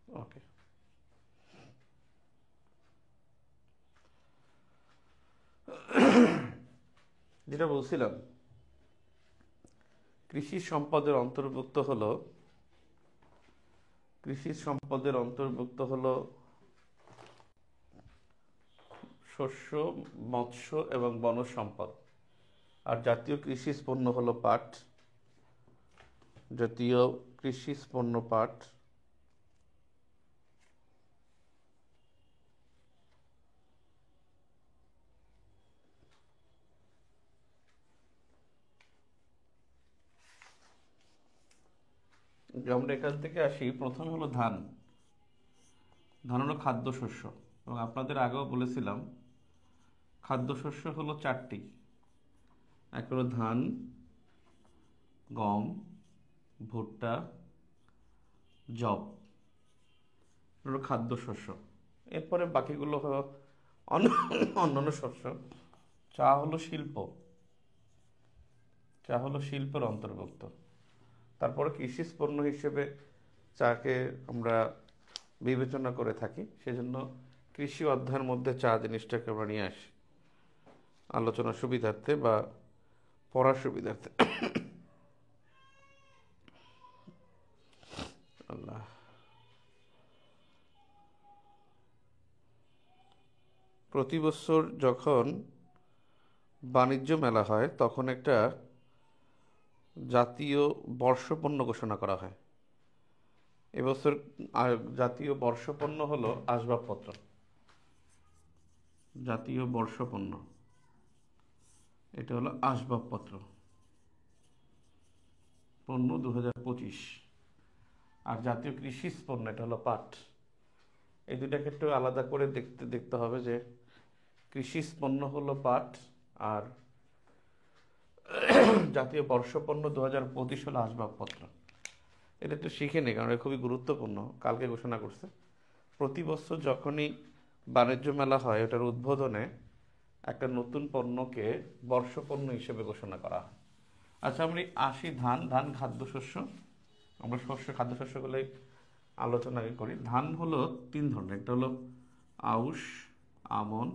ওকে, যেটা বলছিলাম, কৃষি সম্পদের অন্তর্ভুক্ত হলো কৃষি সম্পদের অন্তর্ভুক্ত হলো শস্য, মৎস্য এবং বনজ সম্পদ। আর জাতীয় কৃষি পণ্য হলো পাট। জাতীয় কৃষি পণ্য পাট। আমরা এখান থেকে আসি, প্রথমে হলো ধান। ধান হলো খাদ্যশস্য, এবং আপনাদের আগেও বলেছিলাম খাদ্যশস্য হলো চারটি। এক হলো ধান, গম, ভুট্টা, যব, হলো খাদ্যশস্য। এরপরে বাকিগুলো হলো অন্যান্য শস্য। চা হলো শিল্প, চা হলো শিল্পের অন্তর্ভুক্ত। তারপরে কৃষি পণ্য হিসেবে চাকে আমরা বিবেচনা করে থাকি, সেজন্য কৃষি অধ্যায়ের মধ্যে চা জিনিসটাকে আমরা নিয়ে আসি আলোচনার সুবিধার্থে বা পড়ার সুবিধার্থে। আল্লাহ। প্রতি বছর যখন বাণিজ্য মেলা হয় তখন একটা জাতীয় বর্ষপণ্য ঘোষণা করা হয়। এবছর জাতীয় বর্ষপণ্য হলো আসবাবপত্র। জাতীয় বর্ষপণ্য এটা হলো আসবাবপত্র পণ্য 2025। আর জাতীয় কৃষি পণ্য এটা হলো পাট। এই দুইটা ক্ষেত্রে আলাদা করে দেখতে হবে যে কৃষি পণ্য হলো পাট, আর জাতীয় বর্ষপণ্য 2025 হলো আসবাবপত্র। এটা একটু শিখে নেই, কারণ এটা খুবই গুরুত্বপূর্ণ, কালকে ঘোষণা করছে। প্রতি বছর যখনই বাণিজ্য মেলা হয়, ওটার উদ্বোধনে একটা নতুন পণ্যকে বর্ষপণ্য হিসেবে ঘোষণা করা হয়। আচ্ছা, আমরা আসি ধান। ধান খাদ্যশস্য। আমরা খাদ্যশস্যগুলোই আলোচনা করি। ধান হলো তিন ধরনের, একটা হলো আউশ, আমন,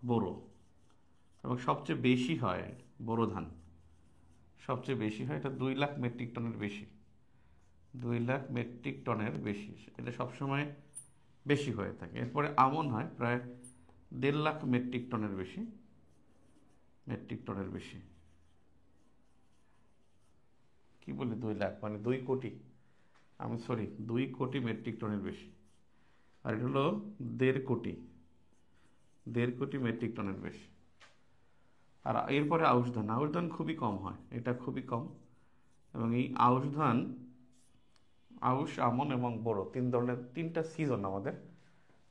বোরো। এবং সবচেয়ে বেশি হয় বোরো ধান, সবচেয়ে বেশি হয়। এটা 2 লাখ মেট্রিক টনের বেশি। 2 লাখ মেট্রিক টনের বেশি, এটা সবসময় বেশি হয়ে থাকে। এরপরে আমন হয় প্রায় 1.5 লাখ মেট্রিক টনের বেশি। মেট্রিক টনের বেশি কি বলি, 2 লাখ মানে 2 কোটি, আমি সরি 2 কোটি মেট্রিক টনের বেশি। আর এটা হলো 1.5 কোটি, 1.5 কোটি মেট্রিক টনের বেশি। আর এরপরে আউশ ধান। আউশ ধান খুবই কম হয়, এটা খুবই কম। এবং এই আউশ ধান, আউশ, আমন এবং বোরো, তিন ধরনের, তিনটা সিজন আমাদের,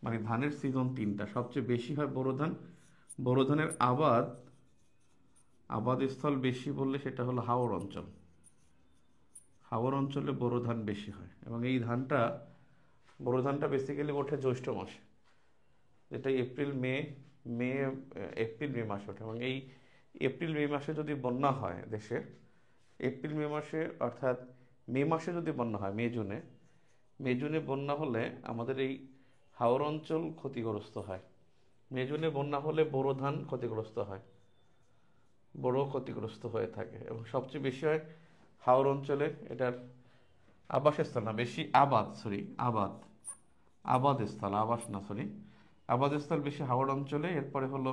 মানে ধানের সিজন তিনটা। সবচেয়ে বেশি হয় বোরো ধান। বোরো ধানের আবাদস্থল বেশি বললে সেটা হলো হাওর অঞ্চল। হাওর অঞ্চলে বোরো ধান বেশি হয়, এবং এই ধানটা, বোরো ধানটা বেসিক্যালি ওঠে জ্যৈষ্ঠ মাসে, যেটা মে এপ্রিল মে মাসে ওঠে। এবং এই এপ্রিল মে মাসে যদি বন্যা হয় দেশে, এপ্রিল মে মাসে অর্থাৎ মে মাসে যদি বন্যা হয়, মে জুনে বন্যা হলে আমাদের এই হাওর অঞ্চল ক্ষতিগ্রস্ত হয়। মে জুনে বন্যা হলে বোরো ধান ক্ষতিগ্রস্ত হয়, বড় ক্ষতিগ্রস্ত হয়ে থাকে। এবং সবচেয়ে বেশি হয় হাওর অঞ্চলে। এটার আবাসস্থল না, বেশি আবাদস্থল, আবাস না, আবাদস্থল বেশি হাওড় অঞ্চলে। এরপরে হলো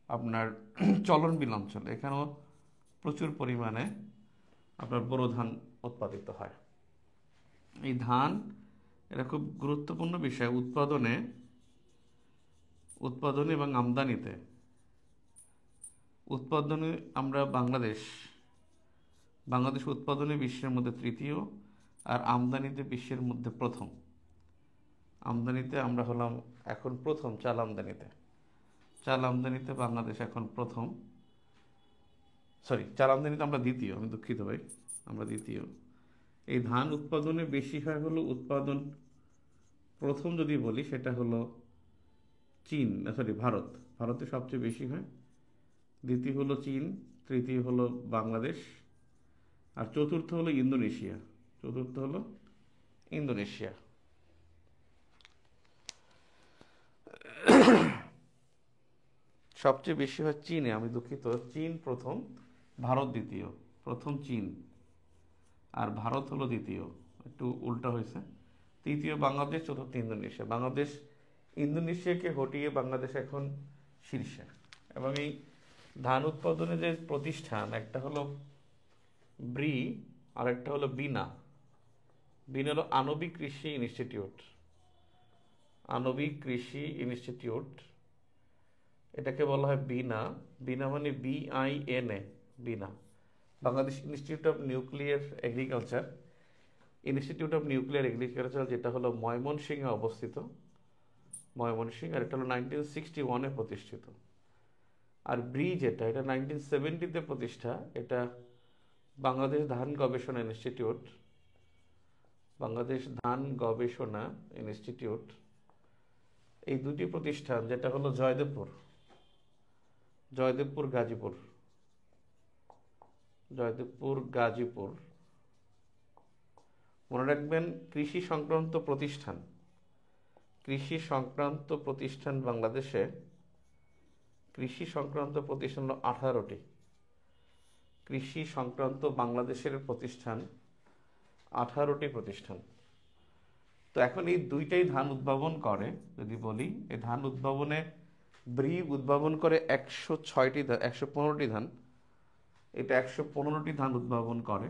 আপনার চলন বিল অঞ্চল, এখানেও প্রচুর পরিমাণে আপনার বোরো ধান উৎপাদিত হয়। এই ধান, এটা খুব গুরুত্বপূর্ণ বিষয় উৎপাদনে এবং আমদানিতে। উৎপাদনে আমরা বাংলাদেশ উৎপাদনে বিশ্বের মধ্যে তৃতীয়, আর আমদানিতে বিশ্বের মধ্যে প্রথম। আমদানিতে আমরা হলাম এখন প্রথম, চাল আমদানিতে বাংলাদেশ এখন প্রথম। চাল আমদানিতে আমরা দ্বিতীয়, আমি দুঃখিত ভাই, আমরা দ্বিতীয়। এই ধান উৎপাদনে বেশি হয় হলো উৎপাদন প্রথম যদি বলি সেটা হলো চীন, ভারত। ভারতে সবচেয়ে বেশি হয়। দ্বিতীয় হলো চীন, তৃতীয় হলো বাংলাদেশ, আর চতুর্থ হলো ইন্দোনেশিয়া। চতুর্থ হলো ইন্দোনেশিয়া। সবচেয়ে বেশি হয় চীনে, আমি দুঃখিত, চীন প্রথম, ভারত দ্বিতীয়। প্রথম চীন, আর ভারত হলো দ্বিতীয়, একটু উল্টা হয়েছে। তৃতীয় বাংলাদেশ, চতুর্থ ইন্দোনেশিয়া। বাংলাদেশ ইন্দোনেশিয়াকে হটিয়ে বাংলাদেশ এখন শীর্ষে। এবং এই ধান উৎপাদনের যে প্রতিষ্ঠান, একটা হলো ব্রি, আর একটা হলো বিনা। বিনা হলো আণবিক কৃষি ইনস্টিটিউট, আণবিক কৃষি ইনস্টিটিউট, এটাকে বলা হয় বিনা। বিনা মানে BINA, Veena. Bangladesh institute of nuclear agriculture, institute of nuclear agriculture, যেটা হলো ময়মনসিংহে অবস্থিত, ময়মনসিংহ। আর এটা হলো 1961-এ প্রতিষ্ঠিত। আর ব্রি যেটা, এটা 1970-তে প্রতিষ্ঠা। এটা বাংলাদেশ ধান গবেষণা ইনস্টিটিউট, বাংলাদেশ ধান গবেষণা ইনস্টিটিউট। এই দুটি প্রতিষ্ঠান, যেটা হলো জয়দেবপুর, জয়দেবপুর গাজীপুর, জয়দেবপুর গাজীপুর। মনে রাখবেন, কৃষি সংক্রান্ত প্রতিষ্ঠান, কৃষি সংক্রান্ত প্রতিষ্ঠান বাংলাদেশে, কৃষি সংক্রান্ত প্রতিষ্ঠান হলো 18টি। কৃষি সংক্রান্ত বাংলাদেশের প্রতিষ্ঠান 18টি প্রতিষ্ঠান। তো এখন এই দুইটাই ধান উদ্ভাবন করে। যদি বলি, এই ধান উদ্ভাবনে ব্রি উদ্ভাবন করে 115টি ধান, এটা 115টি ধান উদ্ভাবন করে।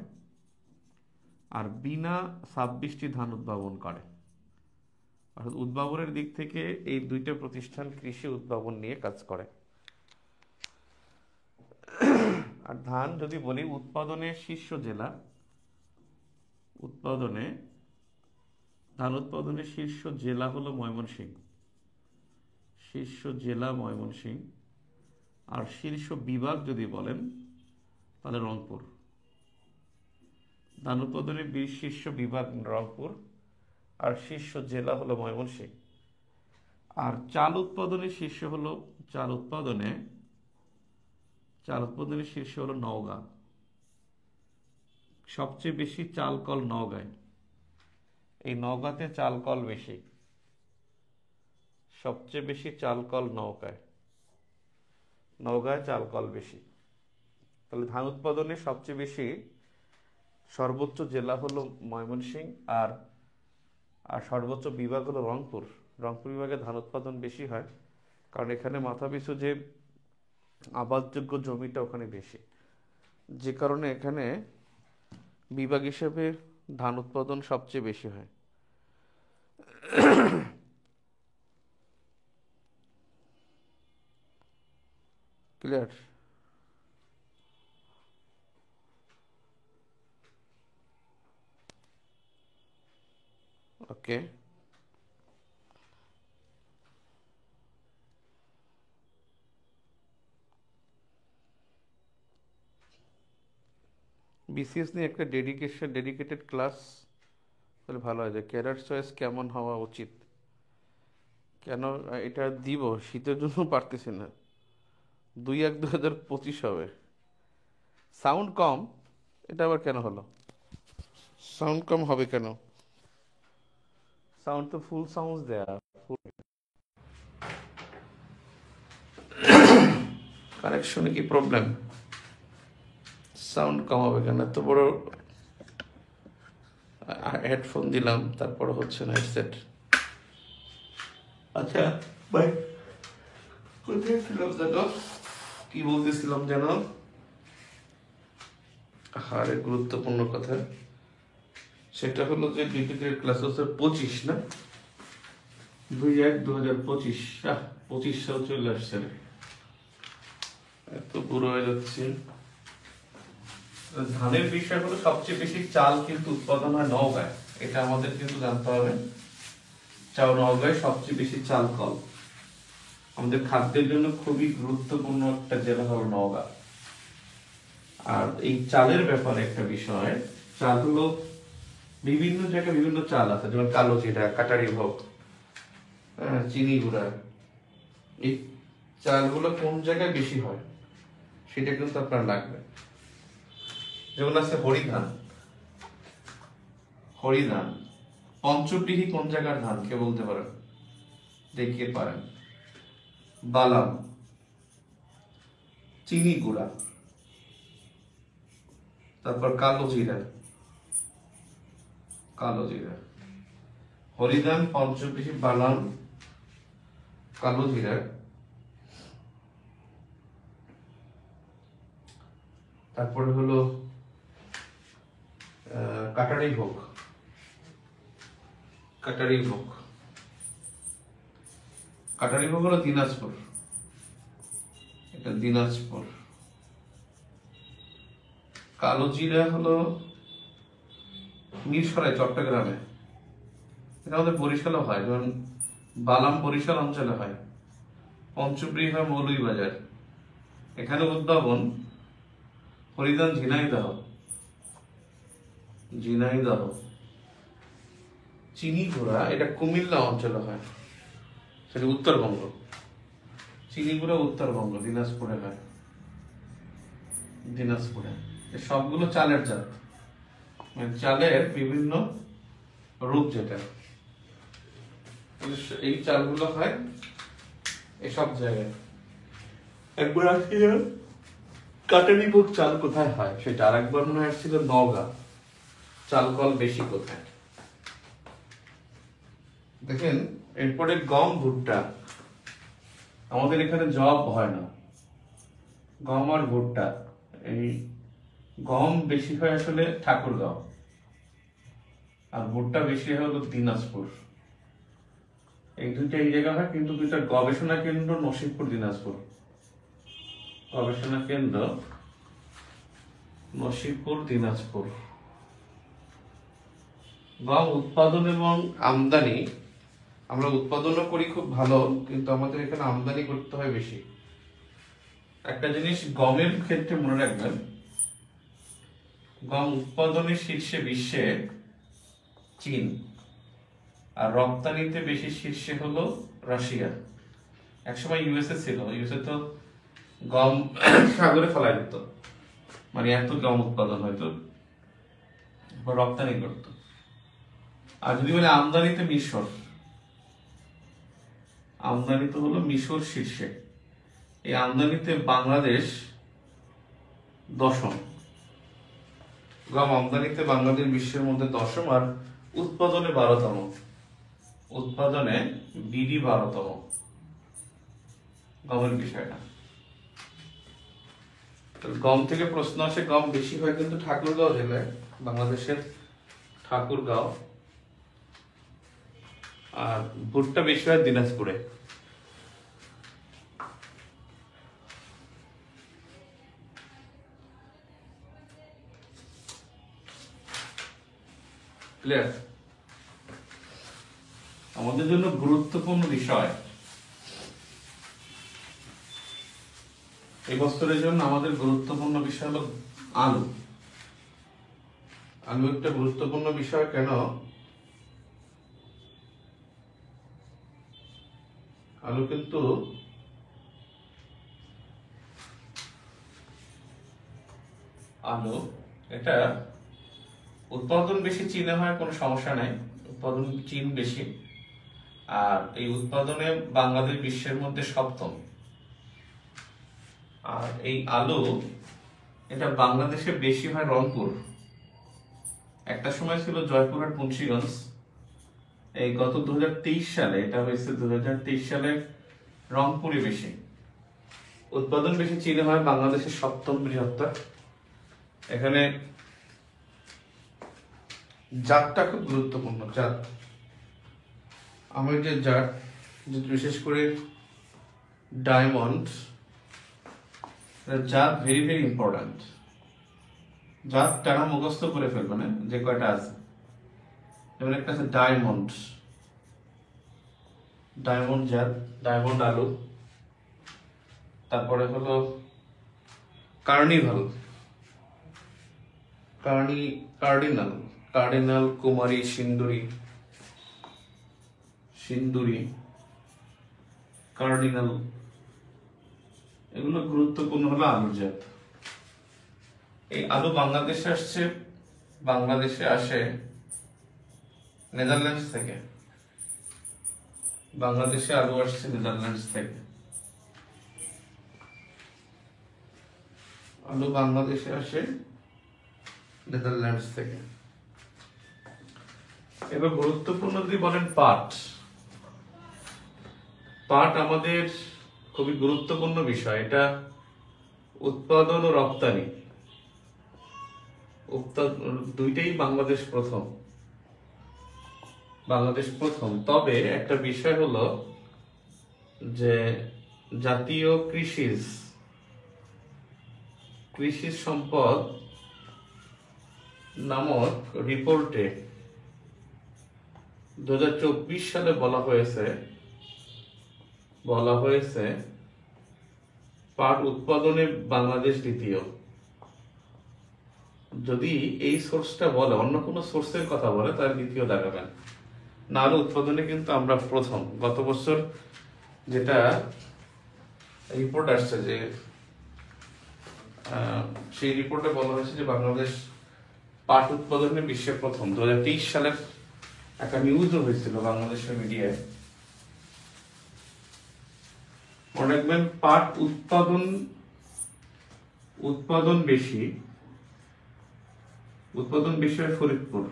আর বিনা 26টি ধান উদ্ভাবন করে। অর্থাৎ উদ্ভাবনের দিক থেকে এই দুইটা প্রতিষ্ঠান কৃষি উদ্ভাবন নিয়ে কাজ করে। আর ধান যদি বলি, উৎপাদনে শীর্ষ জেলা, উৎপাদনে ধান উৎপাদনের শীর্ষ জেলা হলো ময়মনসিংহ, শীর্ষ জেলা ময়মনসিংহ। আর শীর্ষ বিভাগ যদি বলেন তাহলে রংপুর। ধান উৎপাদনের শীর্ষ বিভাগ রংপুর, আর শীর্ষ জেলা হলো ময়মনসিংহ। আর চাল উৎপাদনের শীর্ষ হলো, চাল উৎপাদনের শীর্ষ হলো নওগাঁ। সবচেয়ে বেশি চাল কল নওগাঁয়, এই নওগাঁতে চাল কল বেশি, সবচেয়ে বেশি চাল কল নওগাঁয়, নওগাঁয় চাল কল বেশি। তাহলে ধান উৎপাদনে সবচেয়ে বেশি সর্বোচ্চ জেলা হলো ময়মনসিংহ, আর সর্বোচ্চ বিভাগ হলো রংপুর। রংপুর বিভাগে ধান উৎপাদন বেশি হয়, কারণ এখানে মাথাপিছু যে আবাদযোগ্য জমিটা ওখানে বেশি, যে কারণে এখানে বিভাগ হিসেবে ধান উৎপাদন সবচেয়ে বেশি হয়। ক্লিয়ার? ওকে। BCS নিয়ে একটা ডেডিকেটেড ক্লাস তাহলে ভালো হয়। যে ক্যারিয়ার চয়েস কেমন হওয়া উচিত, কেন এটা দিব, শীতের জন্য পারতেছি না। 2/1/2025 হবে। সাউন্ড কম, এটা আবার কেন হলো? সাউন্ড কম হবে কেন? সাউন্ড তো ফুল সাউন্ড দেয়া, কানেকশনে কি প্রবলেম? সাউন্ড কম হবে কেন? এত বড় হেডফোন দিলাম, তারপরে হচ্ছে না হেডসেট। আচ্ছা ভাই, কোথায় ছিলাম যেন, কি বলতেছিলাম যেন? আরে গুরুত্বপূর্ণ কথা, সেটা হলো যে ডিজিটাল ক্লাস হচ্ছে 25 না, 2/1/2025। 25 সাল চলে আসছে, এত বুড়ো হয়ে যাচ্ছে। ধানের বিষয় হলো সবচেয়ে বেশি চাল কিন্তু উৎপাদন হয় নওগাঁয়, এটা আমাদের কিন্তু জানতে হবে। নওগাঁয় সবচেয়ে বেশি চাল কল। আমাদের খাদ্যের জন্য খুবই গুরুত্বপূর্ণ একটা জেলা হলো নওগাঁ। আর এই চালের ব্যাপারে একটা বিষয়, চাল হলো বিভিন্ন জায়গায় বিভিন্ন চাল আছে, যেমন কালো জিরা, কাটারি ভোগ, চিনি গুঁড়া। এই চালগুলো কোন জায়গায় বেশি হয় সেটা কিন্তু আপনার লাগবে। যেমন আছে হরিধান, হরিধান। পঞ্চব্রীহি কোন জায়গার ধান কে বলতে পারেন? দেখিয়ে পারেন। বালাম, চিনি গুঁড়া, তারপর কালো জিরা, হরিধান, পঞ্চব্রিহি, বালাম, কালো জিরা, তারপরে হলো কাটারি ভোগ, কাটারি ভোগ হলো দিনাজপুর, এটা দিনাজপুর। কালো জিরা হলো মিরসরাই, চট্টগ্রামে। এটা আমাদের বরিশালও হয়, যেমন বালাম বরিশাল অঞ্চলে হয়, পঞ্চব্রিহি হয় মৌলভীবাজার, এখানে উদ্ভাবন। হরিধান ঝিনাইদহ, চিনি গুঁড়া এটা কুমিল্লা অঞ্চলে হয়, সেটা উত্তরবঙ্গ। চিনি গুঁড়া উত্তরবঙ্গ, দিনাজপুরে হয়, দিনাজপুরে। সবগুলো চালের জাত, মানে চালের বিভিন্ন রূপ যেটা, এই চালগুলো হয় এসব জায়গায়। একবার আসছিল কাটারি ভোগ চাল কোথায় হয় সেটা, আর একবার মনে আসছিল নওগাঁ, চাল কল বেশি কোথায়। দেখেন এরপরে গম, ভুট্টা। আমাদের এখানে জব হয় না, গম আর ভুট্টা। এই গম বেশি হয় আসলে ঠাকুরগাঁও, আর ভুট্টা বেশি হয় হলো দিনাজপুর। এই দুইটা এই জায়গা হয়, কিন্তু দুইটা গবেষণা কেন্দ্র নসিবপুর, দিনাজপুর। গবেষণা কেন্দ্র নসিবপুর, দিনাজপুর। গম উৎপাদন এবং আমদানি, আমরা উৎপাদনও করি খুব ভালো, কিন্তু আমাদের এখানে আমদানি করতে হয় বেশি। একটা জিনিস গমের ক্ষেত্রে মনে রাখবেন, গম উৎপাদনের শীর্ষে বিশ্বে চীন, আর রপ্তানিতে বেশি শীর্ষে হলো রাশিয়া। একসময় ইউএসএ ছিল, ইউএসএ তো গম সাগরে ফেলাই দিত, মানে এত গম উৎপাদন হয়তো, রপ্তানি করতো। আর যদি বলে আমদানিতে মিশর, আমদানিতে হলো মিশর শীর্ষে। এই আমদানিতে বাংলাদেশ দশম, গম আমদানিতে বাংলাদেশ বিশ্বের মধ্যে দশম, আর উৎপাদনে 12তম, উৎপাদনে বিডি 12তম, গমের বিষয়টা। গম থেকে প্রশ্ন আসে, গম বেশি হয় কিন্তু ঠাকুরগাঁও জেলায়, বাংলাদেশের ঠাকুরগাঁও। আর ভুট্টা বেশি হয় দিনাজপুরে। ক্লিয়ার? আমাদের জন্য গুরুত্বপূর্ণ বিষয়, এই বছরের জন্য আমাদের গুরুত্বপূর্ণ বিষয় হলো আলু। আলু একটা গুরুত্বপূর্ণ বিষয় কেন? আলু কিন্তু এটা উৎপাদন বেশি চীনে হয়, কোনো সমস্যা নাই, উৎপাদন চীন বেশি। আর এই উৎপাদনে বাংলাদেশ বিশ্বের মধ্যে সপ্তম। আর এই আলু এটা বাংলাদেশে বেশি হয় রংপুর, একটা সময় ছিল জয়পুরহাট, মুন্সিগঞ্জ। এই গত 2023 সালে এটা হয়েছে, 2023 সালে রংপুরে বেশি উৎপাদন, বেশি চীনে হয়, বাংলাদেশের সপ্তম বৃহত্তর। এখানে জাতটা খুব গুরুত্বপূর্ণ, জাত। আমার যে জাত, বিশেষ করে ডায়মন্ড, জাত ভেরি ভেরি ইম্পর্টেন্ট। জাত টানা মুখস্থ করে ফেলবে না, যে কয়টা আছে। যেমন একটা আছে ডায়মন্ড, ডায়মন্ড জাত, ডায়মন্ড আলু। তারপরে হলো কার্নিভাল, কার্ডিনাল, কুমারী, সিন্দুরি, কার্ডিনাল, এগুলো গুরুত্বপূর্ণ হলো আলুর জাত। এই আলু বাংলাদেশে আসে নেদারল্যান্ডস থেকে। বাংলাদেশে আলু আসছে নেদারল্যান্ডস থেকে। আলু বাংলাদেশে আসে নেদারল্যান্ডস থেকে। এবার গুরুত্বপূর্ণ যদি বলেন পাট, পাট আমাদের খুবই গুরুত্বপূর্ণ বিষয়। এটা উৎপাদন ও রপ্তানি দুইটাই বাংলাদেশ প্রথম, বাংলাদেশ প্রথম। তবে একটা বিষয় হলো যে জাতীয় কৃষি সম্পদ নামক রিপোর্টে 2024 সালে বলা হয়েছে পাট উৎপাদনে বাংলাদেশ দ্বিতীয়। যদি এই সোর্সটা বলে, অন্য কোনো সোর্সের কথা বলে, তার দ্বিতীয় দেখাবেন, নাহলে উৎপাদনে কিন্তু আমরা প্রথম। গত বছর যেটা রিপোর্ট আসছে, যে সেই রিপোর্টে বলা হয়েছে যে বাংলাদেশ পাট উৎপাদনে বিশ্বের প্রথম। 2023 সালের একটা নিউজও হয়েছিল বাংলাদেশের মিডিয়ায়। মনে রাখবেন, পাট উৎপাদন বেশি হয় ফরিদপুর,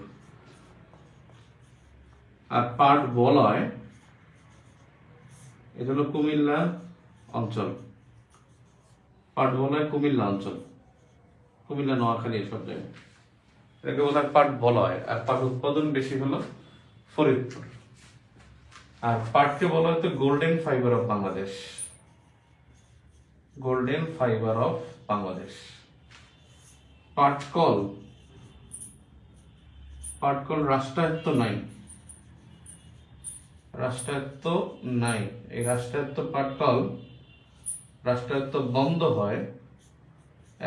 আর পাট বলয় এটা হলো কুমিল্লা অঞ্চল। পাট বলয় কুমিল্লা অঞ্চল, কুমিল্লা, নোয়াখালী, এসব জায়গায় এটাকে বলা হয় পাট বলয়। আর পাট উৎপাদন বেশি হলো ফরিদপুর। আর পাটকে বলা হতো golden fibre of Bangladesh, golden fibre of Bangladesh. পাটকল রাষ্ট্রায়ত্ত নাই, এই রাষ্ট্রায়ত্ত পাটকল রাষ্ট্রায়ত্ত বন্ধ হয়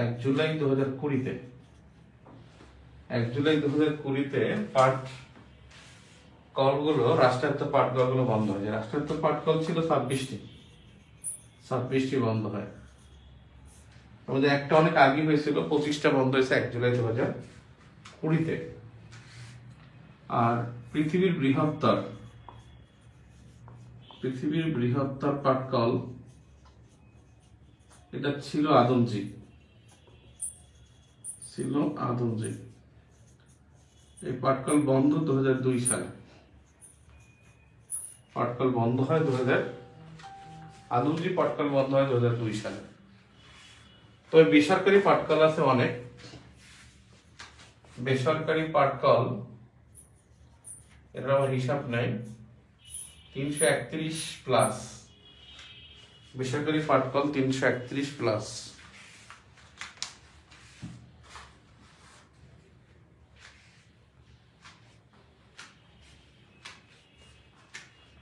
1 জুলাই 2020-তে। 1 জুলাই 2020-তে রাষ্ট্রায়ত্ত পাটকলগুলো বন্ধ হয়। রাষ্ট্রায়ত্ত পাটকল ছিল 26টি বন্ধ হয়। আমাদের একটা অনেক আগে হয়েছিল, 25টা বন্ধ হয়েছে 1 জুলাই 2020-তে। আর পৃথিবীর বৃহত্তর পাটকল এটা ছিল আদমজি। এই পাটকল বন্ধ 2002 সালে। পাটকল বন্ধ হয় আদমজি পাটকল বন্ধ হয় 2002 সালে। তবে বেসরকারি পাটকল আছে অনেক। বেসরকারি পাটকল এর আমার হিসাব নাই, 331 প্লাস। বেসরকারি পাটকল 331 প্লাস।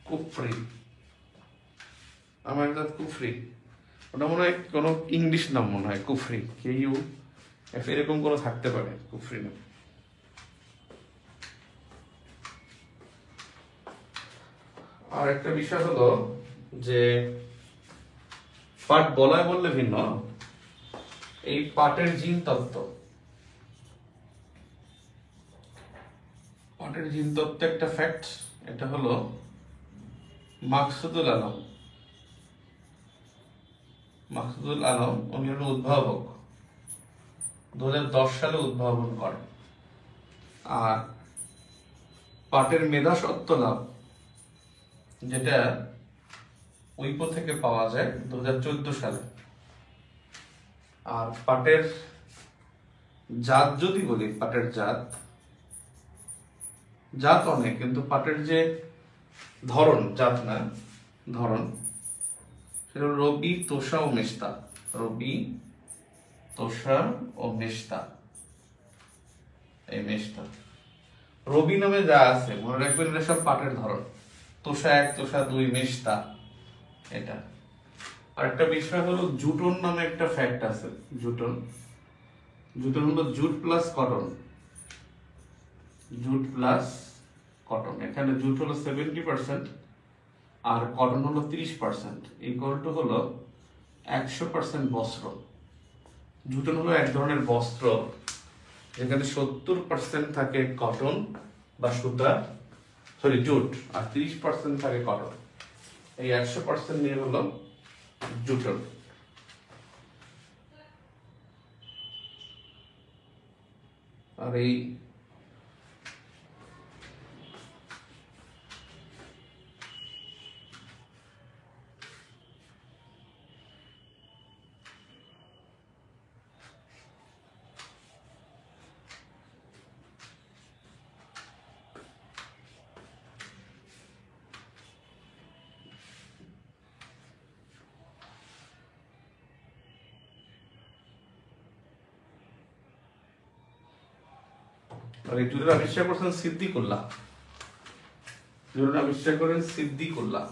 কুফরি, আমার একটা কুফরি, ওটা মনে হয় কোনো ইংলিশ নাম, মনে হয় কুফরি, এরকম কোনো থাকতে পারে, কুফরি নাম। আর একটা বিষয় হলো যে পাট বলয় বললে ভিন্ন, এই পাটের জিন তত্ত্ব একটা ফ্যাক্ট। এটা হলো মাকসুদুল আলম, উনি হলো উদ্ভাবক, 2010 সালে উদ্ভাবন করেন। আর পাটের মেধা সত্ত্ব লাভ, যেটা উইপো থেকে পাওয়া যায় 2014 সালে। আর পাটের জাত যদি বলি, পাটের জাত অনেক, কিন্তু পাটের যে ধরন, জাত না ধরন, সেটা রবি, তোষা ও মেস্তা। এই মেস্তা রবি নামে যা আছে, মনে রাখবেন এটা সব পাটের ধরন। তোষা 1, তোষা 2, মেস্তা এটা। আর একটা বিষয় হলো জুটন নামে একটা ফ্যাক্ট আছে। জুটন হলো জুট প্লাস কটন। এখানে জুট হলো 70% আর কটন হলো 30%, ইকুয়াল টু হলো 100% বস্ত্র। জুটন হলো এক ধরনের বস্ত্র যেখানে 70% থাকে কটন বা সুতা, জুট, আর 30% থাকে কটন। এই 100% নিয়ে হলো জুটন। আর এই জুনের আবিষ্কার করছেন সিদ্দিকুল্লাহ। জুনের আবিষ্কার করেন সিদ্দিকুল্লাহ।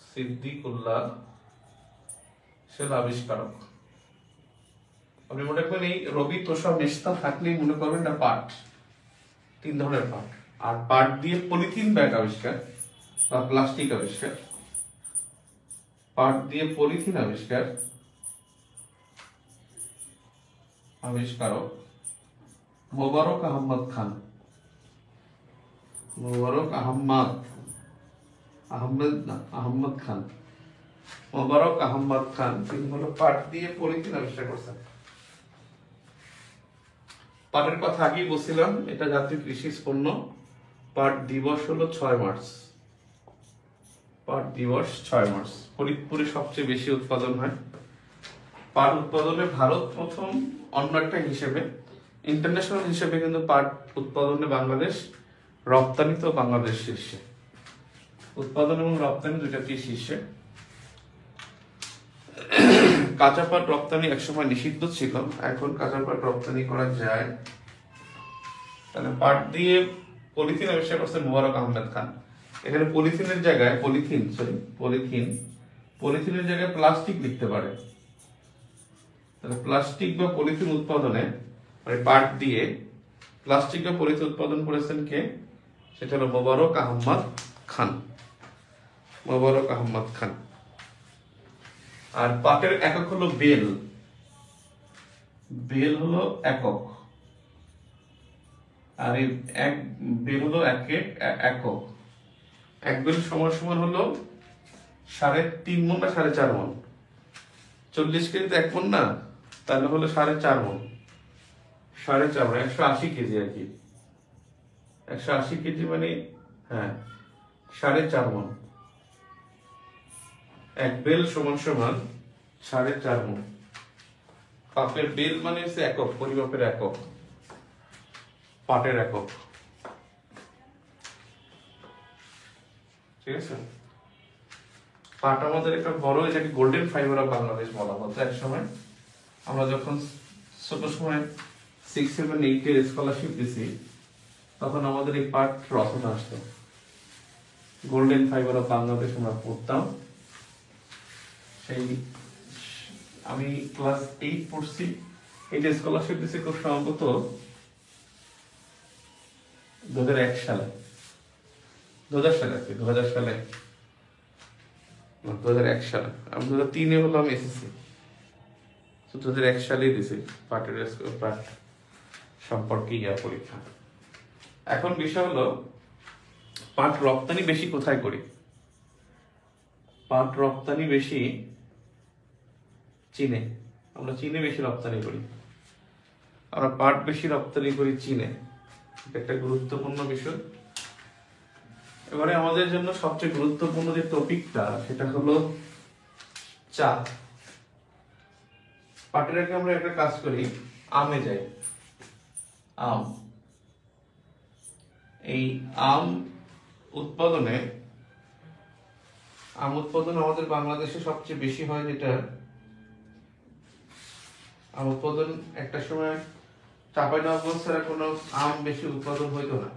সিদ্দিকুল্লাহ সে আবিষ্কারক। আপনি মনে করবেন এই রবি তোষা মেশতা থাকলেই মনে করবেন না পাট, 3 ধরনের পাট। আর পাট দিয়ে পলিথিন ব্যাগ আবিষ্কার বা প্লাস্টিক আবিষ্কার, পাট দিয়ে পলিথিন আবিষ্কারক মোবারক আহমদ খান। মোবারক আহমদ খান। মোবারক আহমদ খান তিনি হলো পাট দিয়ে পলিথিন আবিষ্কার করছেন। পাটের কথা আগেই বলছিলাম, এটা জাতীয় কৃষি পণ্য। পাট দিবস হলো 6 মার্চ। পাট দিবস 6 মার্চ। ফরিদপুরে সবচেয়ে বেশি উৎপাদন হয়। পাট উৎপাদনে ভারত প্রথম, অন্য একটা হিসেবে ইন্টারন্যাশনাল হিসেবে কিন্তু পাট উৎপাদনে বাংলাদেশ, রপ্তানিতেও বাংলাদেশ শীর্ষে। উৎপাদন এবং রপ্তানি দুইটাতেই শীর্ষে। কাঁচা পাট রপ্তানি একসময় নিষিদ্ধ ছিল, এখন কাঁচা পাট রপ্তানি করা যায়। তাহলে পাট দিয়ে পলিথিন আবিষ্কার করছেন মোবারক আহমেদ খান। এখানে পলিথিনের জায়গায় পলিথিনের জায়গায় প্লাস্টিক লিখতে পারে। তাহলে প্লাস্টিক বা পলিথিন উৎপাদনে মানে পাট দিয়ে প্লাস্টিক বা পলিথিন উৎপাদন করেছেন কে? সেটা হলো মোবারক আহমদ খান। মোবারক আহমদ খান। আর পাটের একক হলো বেল। বেল হলো একক, আর এই এক বেল হলো একক। এক বেল সমান সমান হলো 3.5 মণ বা 4.5 মণ। 40 কেজি তো 1 মণ না, তাহলে হলো 4.5 মণ। 4.5 মণ 180 কেজি আর কি। 180 কেজি মানে হ্যাঁ 4.5 মণ। এক বেল সমান সমান 4.5 মণ। পাটের বেল মানে হচ্ছে একক, পরিমাপের একক, পাটের একক। ঠিক আছে। পাট আমাদের একটা বড়, এটাকে গোল্ডেন ফাইবার অফ বাংলাদেশ বলা হতো এক সময়। আমরা যখন ছোট সময় 6, 7, 8 এর স্কলারশিপ দিছি, তখন আমাদের এই পাট রচনা আসতো, গোল্ডেন ফাইবার অফ বাংলাদেশ আমরা পড়তাম। সেই আমি ক্লাস 8 পড়ছি, এটা স্কলারশিপ দিছি খুব সম্ভবত 2001 সালে। 2000 সালে আর কি, 2001 সালে। আমি 2003 হলাম এসএসসি, 2001 সালেই দিছি পাটের পাট সম্পর্কে পরীক্ষা। এখন বিষয় হলো পাট রপ্তানি বেশি কোথায় করি? পাট রপ্তানি বেশি চীনে। আমরা চীনে বেশি রপ্তানি করি। আমরা পাট বেশি রপ্তানি করি চীনে। এটা একটা গুরুত্বপূর্ণ বিষয়। এবারে আমাদের জন্য সবচেয়ে গুরুত্বপূর্ণ যে টপিকটা, সেটা হলো চা। পাটের আগে আমরা একটা কাজ করি, আমে যাই। আম, এই আম উৎপাদন আমাদের বাংলাদেশে সবচেয়ে বেশি হয়। যেটা আম উৎপাদন একটা সময় চাঁপাইনবাবগঞ্জ ছাড়া কোনো আম বেশি উৎপাদন হইতো না।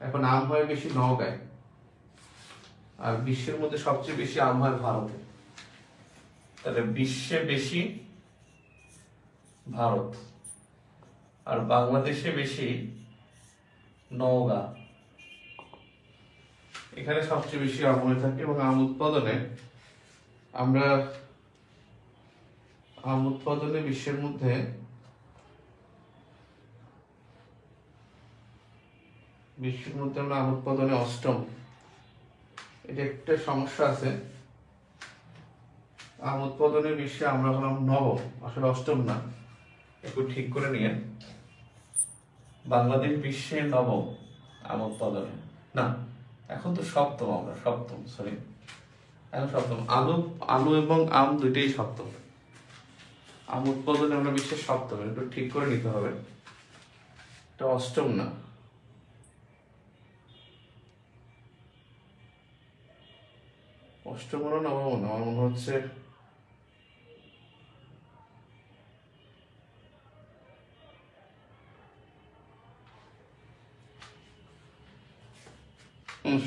এখন আম হয় বেশি নওগাঁয়। আর বিশ্বের মধ্যে সবচেয়ে বেশি আম হয় ভারতে। তাহলে বিশ্বে বেশি ভারত, আর বাংলাদেশে বেশি নওগাঁ। এখানে সবচেয়ে বেশি আম হয়ে থাকে। এবং আম উৎপাদনে বিশ্বের মধ্যে আমরা আম উৎপাদনে 8ম। এটা একটা সমস্যা আছে, আম উৎপাদনের বিশ্বে আমরা হলাম 9ম, আসলে 8ম না। একটু ঠিক করে নিয়ে, বাংলাদেশ বিশ্বে নবম আম উৎপাদনে, না এখন তো সপ্তম, আমরা সপ্তম, সরি এখন সপ্তম। আলু আলু এবং আম দুইটাই সপ্তম। আম উৎপাদনে আমরা বিশ্বের সপ্তম, একটু ঠিক করে নিতে হবে, এটা অষ্টম না। অষ্টম না নবম না, আমার মনে হচ্ছে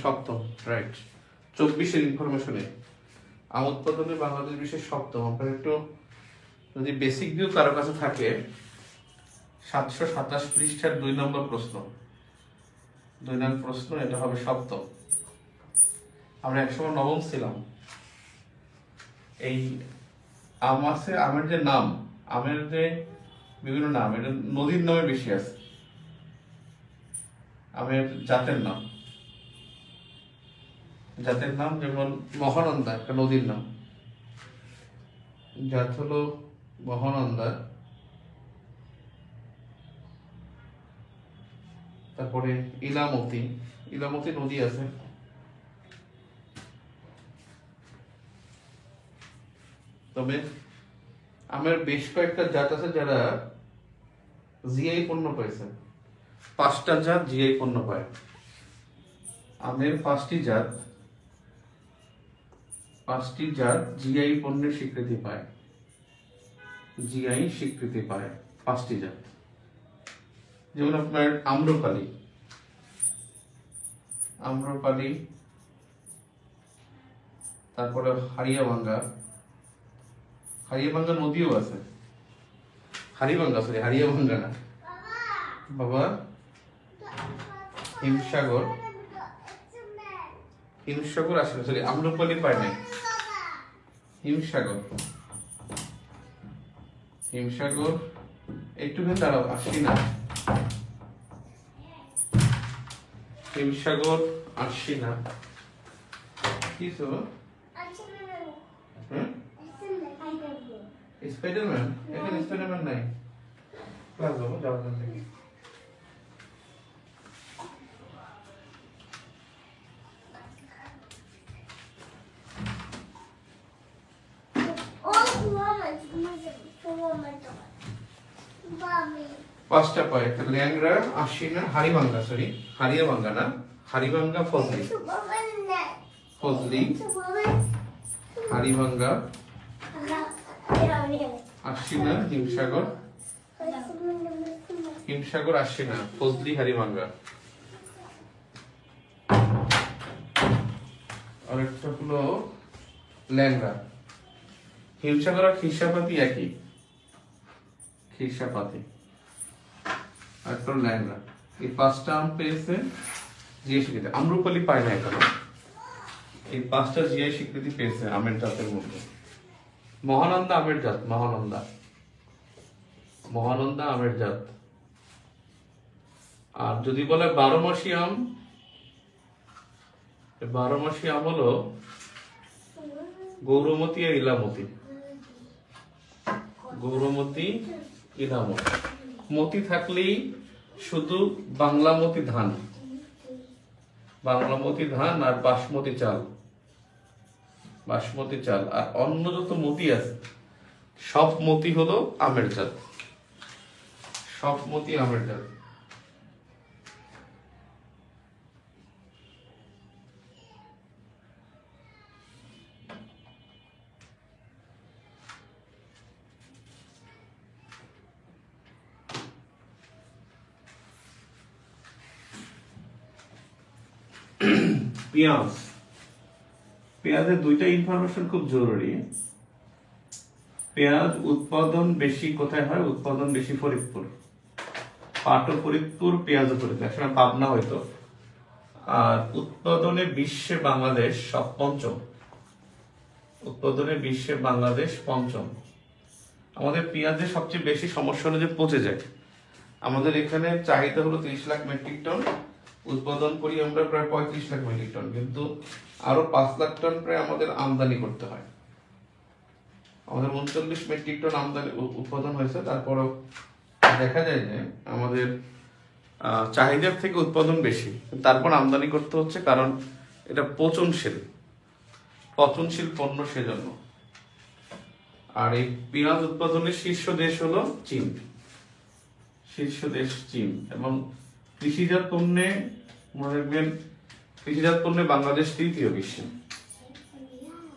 সপ্তম, রাইট। 24-এর ইনফরমেশনে আম উৎপাদনে বাংলাদেশ বিশ্বের সপ্তম। আপনার একটু যদি বেসিক ভিউ কারো কাছে থাকে, 727 পৃষ্ঠার 2 নম্বর প্রশ্ন, 2 নম্বর প্রশ্ন, এটা হবে সপ্তম। আমরা একসময় নবম ছিলাম। এই আম আছে, আমের যে নাম, আমের যে বিভিন্ন নাম, এটা নদীর নামে বেশি আছে, আমের জাতের নাম, জাতের নাম যেমন মহানন্দা একটা নদীর নাম, জাত হলো মহানন্দা। তারপরে ইলামতি, ইলামতি নদী আছে। তবে আমের বেশ কয়েকটা জাত আছে যারা জিআই পণ্য পাইছে, 5টা জাত জিআই পণ্য পায়। আমের 5টি জাত জিআই পণ্যের স্বীকৃতি পায়, জিআই স্বীকৃতি পায় 5টি জাত। যেমন আপনার আম্রপালি, আম্রপালি, তারপরে হারিয়াভাঙ্গা, হারিয়াভাঙ্গা নদীও আছে, হারিভাঙ্গা, সরি হারিয়াভাঙ্গা না বাবা, হিমসাগর, হিমসাগর আসলে, সরি আম্রপালি পায় নাই, হিমসাগর, হিমসাগর একটুখানি দাঁড়াও, আসি না, হিমসাগর আসি না, কি তো স্পাইডারম্যান, এখানে স্পাইডারম্যান নাই, ক্লাস যাবো, যাওয়ার জন্য পাঁচটা পায়, একটা ল্যাংড়া, আশিনা, হারিভাঙ্গা, সরি হারিয়াভাঙ্গা না, হারিভাঙ্গা, ফজলি, ফজলি, হারিভাঙ্গা, আশিনা, হিমসাগর, হিমসাগর, আশিনা, ফজলি, হারিভাঙ্গা। আর একটা হলো ল্যাংড়া। হিমসাগর আর খিরসাপাতি একই, খিরসাপাতি। আর একটা ল্যাংড়া। এই 5টা আম পেয়েছে জিআই স্বীকৃতি। আম্রপালি পায় না এখনো। এই 5টা জিআই স্বীকৃতি পেয়েছে আমের জাতের মধ্যে। মহানন্দা আমের জাত, মহানন্দা, মহানন্দা আমের জাত। আর যদি বলে 12 মাসি আম, 12 মাসি আম হলো গৌরমতি আর ইলামতি, গৌরমতি, ইলামতি। মতি থাকলেই শুধু বাংলামতি ধান, বাংলামতি ধান আর বাসমতি চাল, বাসমতি চাল। আর অন্য যত মতি আছে সব মতি হলো আমের জাত, সব মতি আমের জাত। পেঁয়াজ, পেঁয়াজের 2টা ইনফরমেশন খুব জরুরি। পেঁয়াজ উৎপাদন বেশি কোথায় হয়? উৎপাদন বেশি ফরিদপুর, পাটও ফরিদপুর, পেঁয়াজও ফরিদপুর, একসময় পাবনা হয়তো। আর উৎপাদনে বিশ্বে বাংলাদেশ পঞ্চম, উৎপাদনে বিশ্বে বাংলাদেশ পঞ্চম। আমাদের পেঁয়াজের সবচেয়ে বেশি সমস্যা হলো যে পচে যায়। আমাদের এখানে চাহিদা হলো 30 লাখ মেট্রিক টন, উৎপাদন করি আমরা প্রায় 35 লাখ মেট্রিক টন, কিন্তু আরো 5 লাখ টন প্রায় আমাদের আমদানি করতে হয়। আমাদের 39 মেট্রিক টন আমদানি উৎপাদন হয়েছে, তারপরেও দেখা যায় যে আমাদের চাহিদার থেকে উৎপাদন বেশি, তারপর আমদানি করতে হচ্ছে, কারণ এটা পচনশীল পণ্য, সেজন্য। আর এই পেঁয়াজ উৎপাদনের শীর্ষ দেশ হলো চীন, এবং কৃষিজাত পণ্যে মনে রাখবেন, কৃষিজাত পণ্যে বাংলাদেশ তৃতীয় বিশ্বে।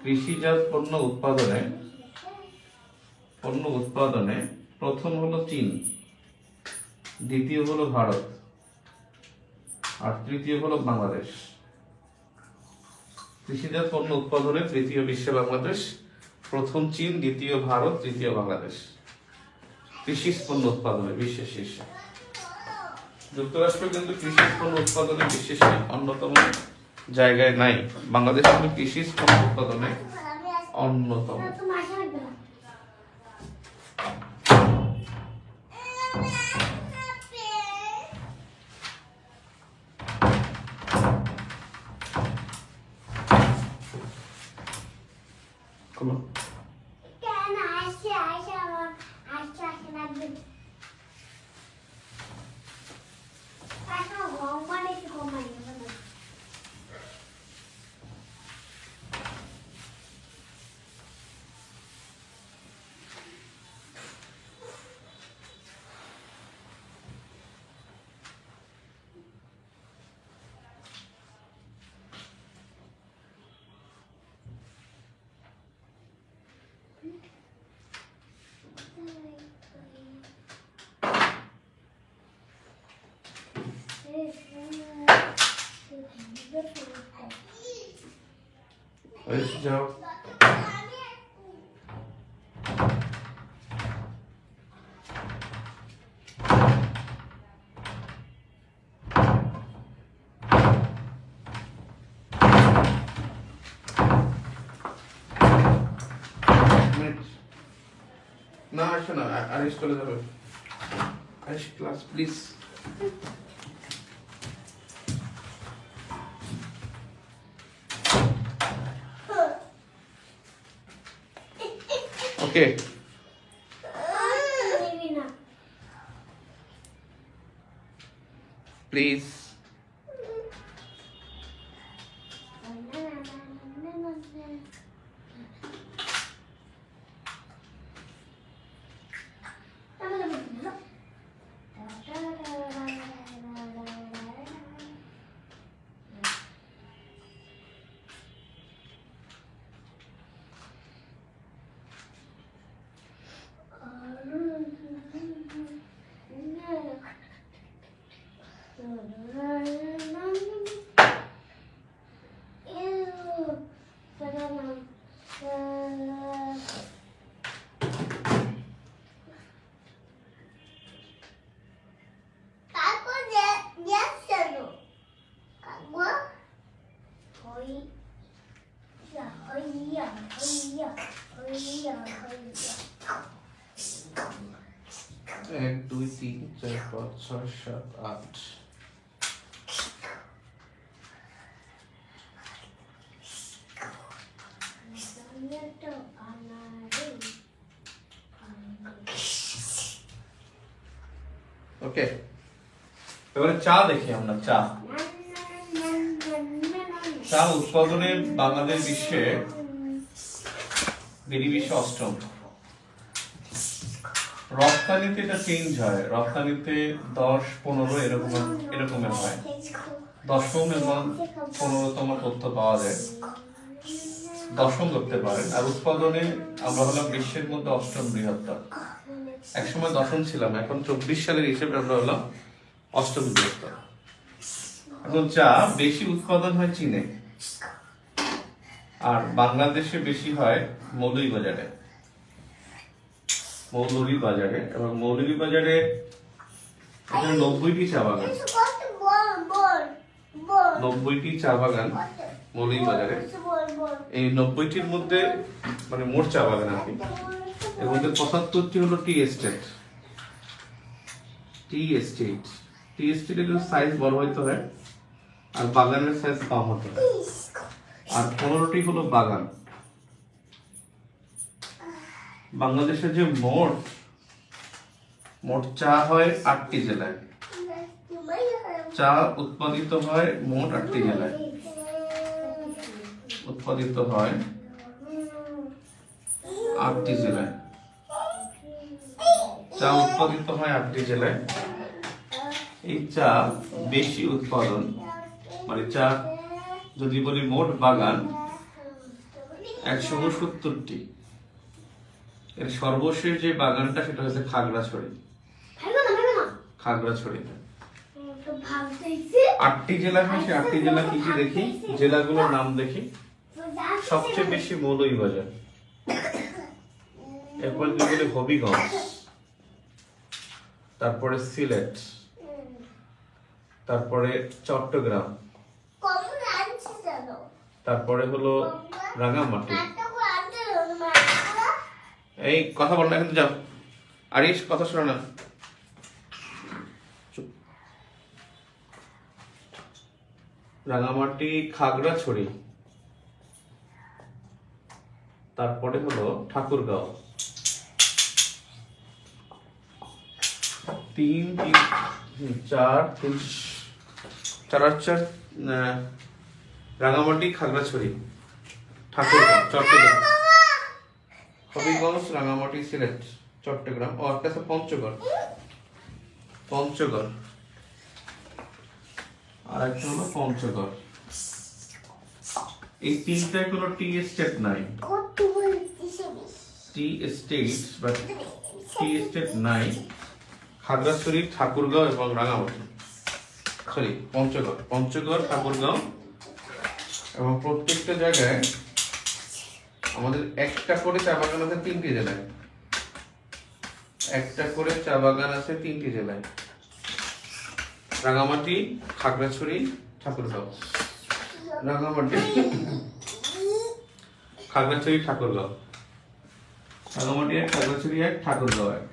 কৃষিজাত পণ্য উৎপাদনে প্রথম হলো চীন, দ্বিতীয় হলো ভারত, আর তৃতীয় হলো বাংলাদেশ। কৃষিজাত পণ্য উৎপাদনে তৃতীয় বিশ্বে বাংলাদেশ, প্রথম চীন, দ্বিতীয় ভারত, তৃতীয় বাংলাদেশ। কৃষি পণ্য উৎপাদনে বিশ্বের শীর্ষে। যুক্তরাষ্ট্র কিন্তু কৃষি পণ্য উৎপাদনে বিশ্বের অন্যতম জায়গায় নাই, বাংলাদেশ কিন্তু কৃষি পণ্য উৎপাদনে অন্যতম। যাও না, আসো না, আরিশ চলে যাবে। Arish class please. Okay, please. এক, দুই, তিন, চার, পাঁচ, ছয়, সাত, আট। ওকে, এবারে চা দেখি আমরা। চা উৎপাদনে বাংলাদেশ বিশ্বে অষ্টম। রপ্তানিতে এটা চেঞ্জ হয়, রপ্তানিতে 10, 15 এরকমের হয়। 10ম এবং 15তম তথ্য পাওয়া যায়, 10ম ধরতে পারেন। আর উৎপাদনে আমরা হলাম বিশ্বের মধ্যে অষ্টম বৃহত্তর। একসময় 10ম ছিলাম, এখন 24 সালের হিসেবে আমরা হলাম অষ্টম বৃহত্তর। এখন চা বেশি উৎপাদন হয় চীনে, আর বাংলাদেশে বেশি হয় মৌলভীবাজারে। এবং মৌলভীবাজারে 90টি চা বাগান, 90টি চা বাগান মৌলভীবাজারে। এই 90টির মধ্যে মানে মোট চা বাগান আর কি, এর মধ্যে 75টি হলো টি এস্টেট। টি এস্টেটের সাইজ বড় হইতে হয়, আর বাগানের সাইজ কম হতে হয়। আর 15টি হলো বাগান। বাংলাদেশে যে মোট চা হয় 8টি জেলায়। চা উৎপাদিত হয় মোট 8টি জেলায়। উৎপাদিত হয় 8টি জেলায়। চা উৎপাদিত হয় 8টি জেলায়। এই চা বেশি উৎপাদন, মানে চা যদি বলি মোট বাগান 169টি। এর সর্বশেষ যে বাগানটা সেটা হচ্ছে খাগড়াছড়ি। খাগড়াছড়িতে 8টি জেলা হয়। সে 8টি জেলা কি কি দেখি, জেলাগুলোর নাম দেখি। সবচেয়ে বেশি মৌলভীবাজার, এরপর যদি বলি হবিগঞ্জ, তারপরে সিলেট, তারপরে চট্টগ্রাম, তারপরে হলো রাঙামাটি। এই কথা বল না কিন্তু, যাও আরিশ, কথা শোনো না। রাঙামাটি, খাগড়াছড়ি, তারপরে হলো ঠাকুরগাঁও। 3 4 রাঙামাটি, খাগড়াছড়ি, ঠাকুরগাঁও, চট্টগ্রাম, হবিগঞ্জ, রাঙামাটি, সিলেট, চট্টগ্রাম। ও একটা আছে পঞ্চগড়। আর একটা হলো পঞ্চগড়। এই তিনটায় কোনো টি এস্টেট নাই। টি এস্টেট নাই খাগড়াছড়ি, ঠাকুরগাঁও এবং রাঙামাটি, পঞ্চগড়, ঠাকুরগাঁও। এবং প্রত্যেকটা জায়গায় আমাদের একটা করে চা বাগান আছে 3টি জেলায়। একটা করে চা বাগান আছে 3টি জেলায়: রাঙামাটি, খাগড়াছড়ি, ঠাকুরগাঁও। রাঙামাটি, খাগড়াছড়ি, ঠাকুরগাঁও। রাঙামাটি 1, খাগড়াছড়ি 1, ঠাকুরগাঁও 1।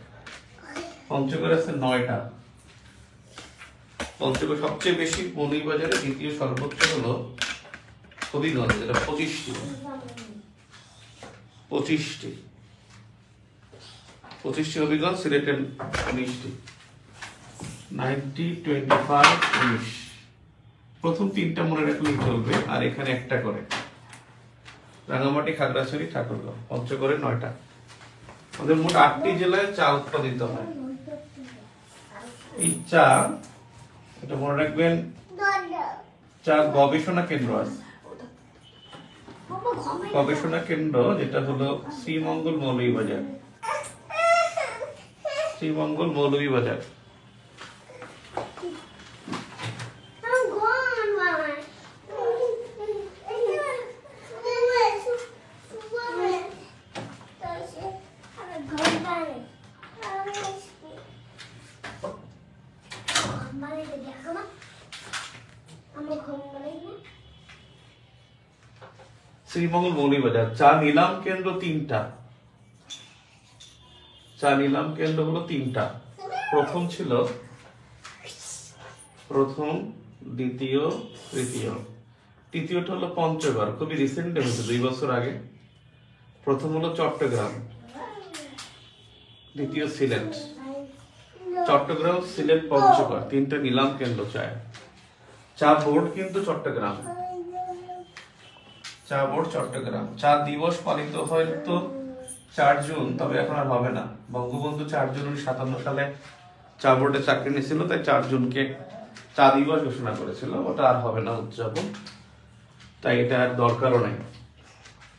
পঞ্চগড় আছে 9টা। পঞ্চগড় সবচেয়ে বেশি মৌলভীবাজারে, দ্বিতীয় সর্বোচ্চ হলো হবিগঞ্জ, যেটা 25টি। 25টি হবিগঞ্জ, সিলেটের 19টি। 90, 25, 19। প্রথম 3টা মনে রাখলেই চলবে, আর এখানে একটা করে। রাঙামাটি, খাগড়াছড়ি, ঠাকুরগাঁও। পঞ্চগড়ে 9টা। আমাদের মোট 8টি জেলায় চা উৎপাদিত হয়। এই চা, এটা মনে রাখবেন, চা গবেষণা কেন্দ্র আছে। গবেষণা কেন্দ্র যেটা হলো শ্রীমঙ্গল, মৌলভীবাজার। শ্রীমঙ্গল, মৌলভীবাজার। শ্রীমঙ্গল, মৌলভীবাজার। চা নিলাম কেন্দ্র 3টা। চা নিলাম কেন্দ্র হলো 3টা। প্রথম ছিল প্রথম, দ্বিতীয়, তৃতীয়। তৃতীয়টা হলো পঞ্চগড়, খুবই রিসেন্ট হয়েছে, 2 বছর আগে। প্রথম হলো চট্টগ্রাম, দ্বিতীয় সিলেট। চট্টগ্রাম, সিলেট, পঞ্চগড় 3টা নিলাম কেন্দ্র চায়। চা বোর্ড কিন্তু চট্টগ্রাম। চা বোর্ড চট্টগ্রাম। চা দিবস পালিত হয় তো 4 জুন, তবে এখন আর হবে না। বঙ্গবন্ধু 4 জুন 1957 সালে চা বোর্ডে চাকরি নিয়েছিল, তাই 4 জুনকে চা দিবস ঘোষণা করেছিল। ওটা আর হবে না উদযাপন, তাই এটা আর দরকারও নেই।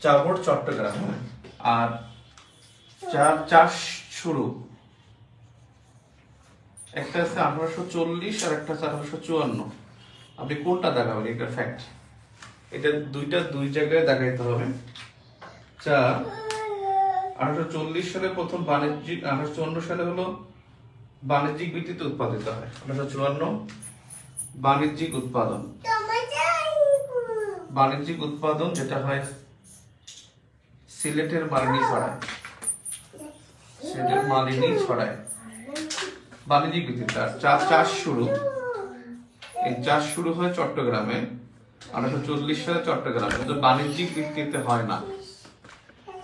চা বোর্ড চট্টগ্রাম। আর চা চাষ শুরু একটা আছে 1840 আর একটা আছে 1854। আপনি কোনটা দেখাবেন? এটা ফ্যাক্ট। এটা দুই জায়গায় দেখাইতে হবে। চা 1840 সালে প্রথম বাণিজ্যিক, 1854 সালে হলো বাণিজ্যিক ভিত্তিতে উৎপাদিত হয়। 1854 বাণিজ্যিক উৎপাদন। বাণিজ্যিক উৎপাদন যেটা হয় সিলেটের মালিনী ছড়ায়। সিলেটের মালিনী ছড়ায় বাণিজ্যিক ভিত্তিতে। চা চাষ শুরু, এই চাষ শুরু হয় চট্টগ্রামে 1840 সালে চট্টগ্রামে, কিন্তু বাণিজ্যিক ভিত্তিতে হয় না।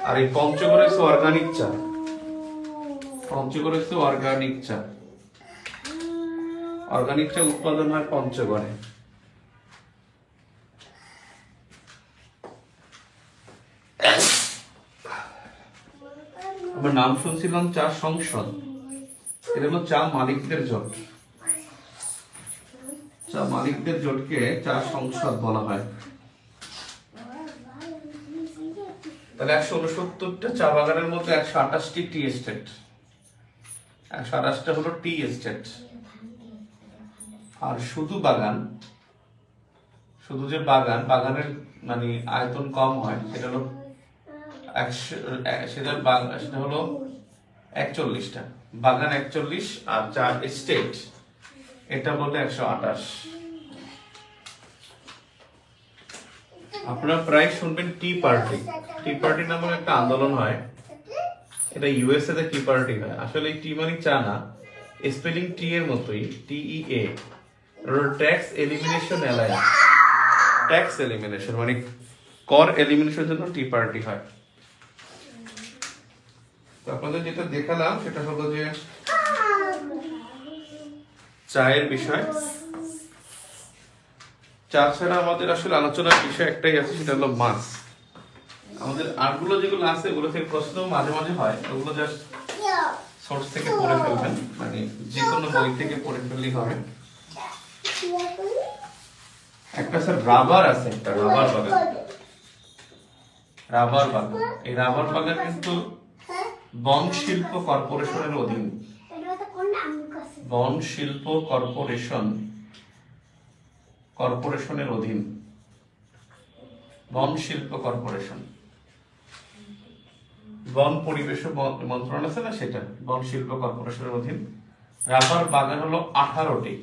আর এই পঞ্চগড়ে হচ্ছে অর্গানিক চা। পঞ্চগড়ে হচ্ছে অর্গানিক চা। অর্গানিক চা উৎপাদন হয় পঞ্চগড়ে। আমরা নাম শুনছিলাম চা সংসদ, এটা হলো চা মালিকদের জোট। চা মালিকদের জোটকে চা সংসদ বলা হয়। তাহলে 169টা চা বাগানের মধ্যে 128টি টি এস্টেট, 128টা হলো টি এস্টেট। আর শুধু বাগান, শুধু যে বাগান, বাগানের মানে আয়তন কম হয়, সেটা হলো সেটা হলো 41টা বাগান, 41 আর চা এস্টেট এটা বলতে 128। আপনারা প্রায় শুনবেন টি পার্টি। টি পার্টি নামে একটা আন্দোলন হয়, এটা ইউএসএ তে টি পার্টি হয়। আসলে টি মানে চা না, স্পেলিং টি এর মতোই, TEA, tax elimination alliance. Tax elimination মানে কর এলিমিনেশনের জন্য টি পার্টি হয়। তো আপনাদের যেটা দেখালাম সেটা হলো যে চায়ের বিষয়। চা ছাড়া আমাদের আসলে আলোচনার বিষয় একটাই আছে, সেটা হলো মাছ। আমাদের আরগুলো যেগুলো আছে ওগুলো থেকে প্রশ্ন মাঝে মাঝে হয়, ওগুলো জাস্ট সোর্স থেকে পড়ে ফেলবেন, মানে যে কোনো বই থেকে পড়ে ফেললেই হবে। একটা স্যার রাবার আছে, একটা রাবার বাগান। রাবার বাগান, এই রাবার বাগান কিন্তু বন শিল্প কর্পোরেশনের অধীন। বন শিল্প কর্পোরেশনের অধীন। বন শিল্প কর্পোরেশন, বন পরিবেশ মন্ত্রণালয় আছে না, সেটা বন শিল্প কর্পোরেশনের অধীন। রাবার বাগান হলো 18টি।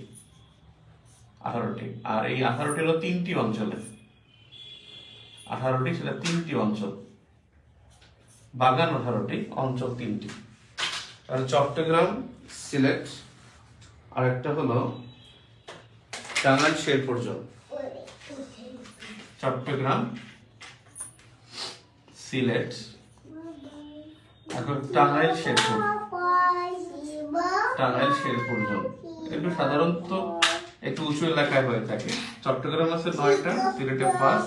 আর এই 18টি হলো 3টি অঞ্চলে। 18টি, সেটা 3টি অঞ্চল। বাগান 18টি, অঞ্চল 3টি। আর চট্টগ্রাম, সিলেট, আর একটা হলো টাঙ্গাইল শেরপুর জোন। চট্টগ্রাম, সিলেট, এখন টাঙ্গাইল শেরপুর জোন। একটু সাধারণত একটু উঁচু এলাকায় হয়ে থাকে। চট্টগ্রাম আছে 9টা, সিলেটে 5,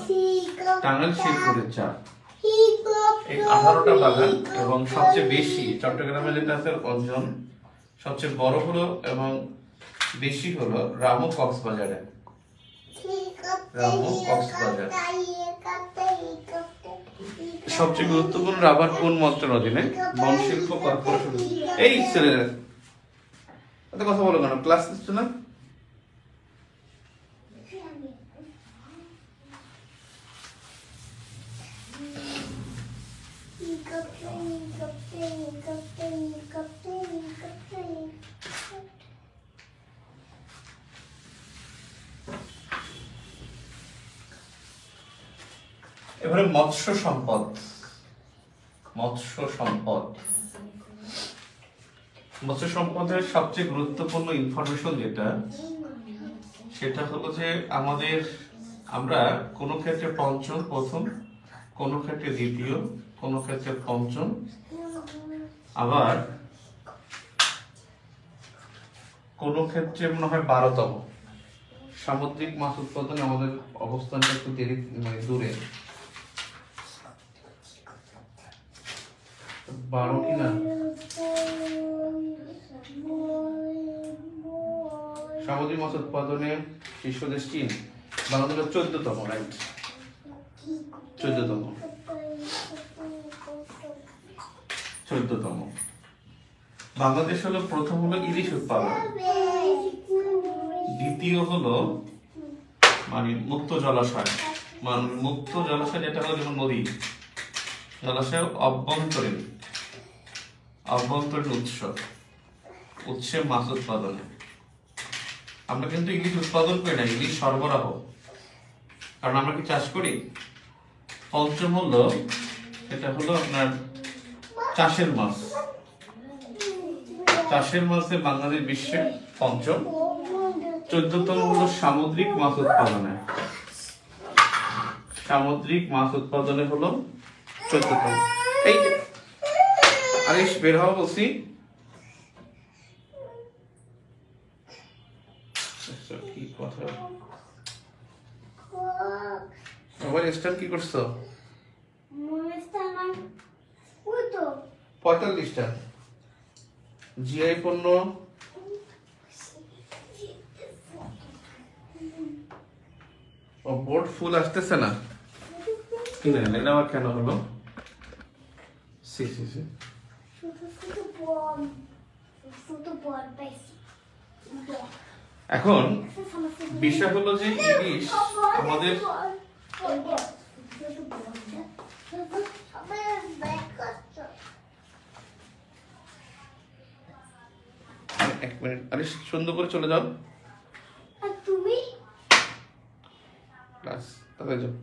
টাঙ্গাইল শেরপুরের 4। এই 18টা বাগান, এবং সবচেয়ে বেশি চট্টগ্রামে যেটা আছে অঞ্জন, সবচেয়ে বড় হলো এবং বেশি হলো রামু কক্সবাজারে। রামু কক্সবাজার। সবচেয়ে গুরুত্বপূর্ণ রাবার কোন মন্ত্রণালয়ের অধীনে? বন শিল্প কর্পোরেশন। এই ছেলেরা এত কথা বলো কেন, ক্লাস নিচ্ছ না? এবারে মৎস্য সম্পদ। মৎস্য সম্পদের সবচেয়ে গুরুত্বপূর্ণ ইনফরমেশন যেটা, সেটা হলো যে আমরা কোন ক্ষেত্রে পঞ্চম প্রথম, কোন ক্ষেত্রে দ্বিতীয়, কোন ক্ষেত্রে পঞ্চম, আবার কোন ক্ষেত্রে মনে হয় 12তম। সামুদ্রিক মাছ উৎপাদনে আমাদের অবস্থানটা একটু দূরে। 12 কিনা? সামুদ্রিক মাছ উৎপাদনে শীর্ষ দেশ চীন। বাংলাদেশ 14তম, রাইট? 14তম। বাংলাদেশ হলো প্রথম, হলো ইলিশ উৎপাদন। দ্বিতীয় হলো মানে মুক্ত জলাশয়, যেটা হলো যেমন নদী, জলাশয় অভ্যন্তরীণ উৎসে মাছ উৎপাদনে। আমরা কিন্তু ইলিশ উৎপাদন করি না, ইলিশ সরবরাহ, কারণ আমরা কি চাষ করি। পঞ্চম হলো, এটা হলো আপনার চাষের মাছ। চাষের মাছে বাংলাদেশ বিশ্বে পঞ্চম। 14তম হলো সামুদ্রিক মাছ উৎপাদনে। সামুদ্রিক মাছ উৎপাদনে হলো 14তম। এই আরে বের হওয়া বলছি। কি কথা, মোবাইল স্ট্যান্ড কি করছো? 45টা জিআই পণ্য বোর্ড ফুল আসতেছে না, কিনে এটা আবার কেন হলো? এখন বিষয় হলো যে ইলিশ আমাদের এক মিনিট, আরে সুন্দর করে চলে যাও তুমি ক্লাস, তাহলে যাও।